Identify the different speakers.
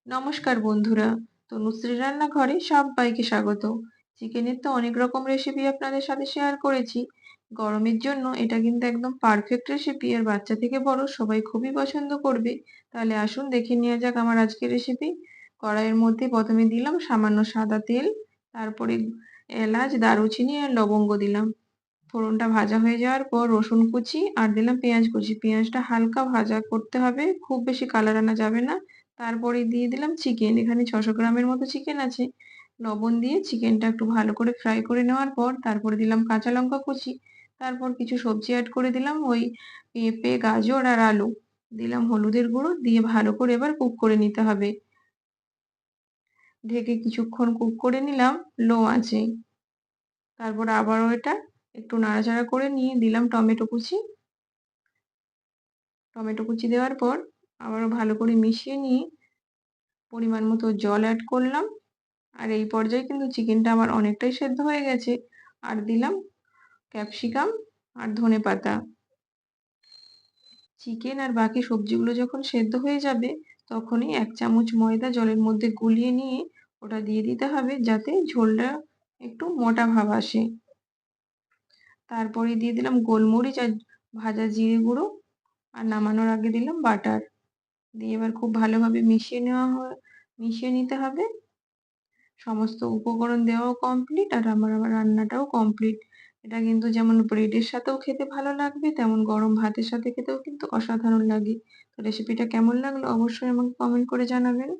Speaker 1: নমস্কার বন্ধুরা, তনুশ্রী রান্নাঘরে সবাইকে স্বাগত। চিকেনের তো অনেক রকম রেসিপি আপনাদের সাথে শেয়ার করেছি। গরমের জন্য এটা কিন্তু একদম পারফেক্ট রেসিপি, আর বাচ্চা থেকে বড় সবাই খুবই পছন্দ করবে। তাহলে আসুন দেখে নেওয়া যাক আমার আজকের রেসিপি। কড়াইয়ের মধ্যে প্রথমে দিলাম সামান্য সাদা তেল, তারপরে এলাচ, দারুচিনি আর লবঙ্গ দিলাম। ফোড়নটা ভাজা হয়ে যাওয়ার পর রসুন কুচি আর দিলাম পেঁয়াজ কুচি। পেঁয়াজটা হালকা ভাজা করতে হবে, খুব বেশি কালার আনা যাবে না। তারপরে দিয়ে দিলাম চিকেন, এখানে 600 গ্রামের মতো চিকেন আছে। লবণ দিয়ে চিকেনটা একটু ভালো করে ফ্রাই করে নেওয়ার পর তারপরে দিলাম কাঁচা লঙ্কা কুচি। তারপর কিছু সবজি অ্যাড করে দিলাম, ওই পেঁপে, গাজর আর আলু। দিলাম হলুদের গুঁড়ো, দিয়ে ভালো করে এবার কুক করে নিতে হবে। ঢেকে কিছুক্ষণ কুক করে নিলাম লো আঁচে। তারপর আবারও এটা একটু নাড়াচাড়া করে নিয়ে দিলাম টমেটো কুচি। টমেটো কুচি দেওয়ার পর আবারও ভালো করে মিশিয়ে নিয়ে পরিমাণ মতো জল অ্যাড করলাম। আর এই পর্যায়ে কিন্তু চিকেনটা আমার অনেকটাই সেদ্ধ হয়ে গেছে। আর দিলাম ক্যাপসিকাম আর ধনেপাতা। চিকেন আর বাকি সবজিগুলো যখন সেদ্ধ হয়ে যাবে তখনই 1 চামচ ময়দা জলের মধ্যে গুলিয়ে নিয়ে ওটা দিয়ে দিতে হবে, যাতে ঝোলটা একটু মোটা ভাব আসে। তারপরে দিয়ে দিলাম গোলমরিচ আর ভাজা জিরে গুঁড়ো, আর নামানোর আগে দিলাম বাটার। দিয়ে এবার খুব ভালোভাবে মিশিয়ে নিতে হবে। সমস্ত উপকরণ দেওয়াও কমপ্লিট, আর আমার রান্নাটাও কমপ্লিট। এটা কিন্তু যেমন ব্রেডের সাথেও খেতে ভালো লাগবে, তেমন গরম ভাতের সাথে খেতেও কিন্তু অসাধারণ লাগে। তো রেসিপিটা কেমন লাগলো অবশ্যই আমাকে কমেন্ট করে জানাবেন।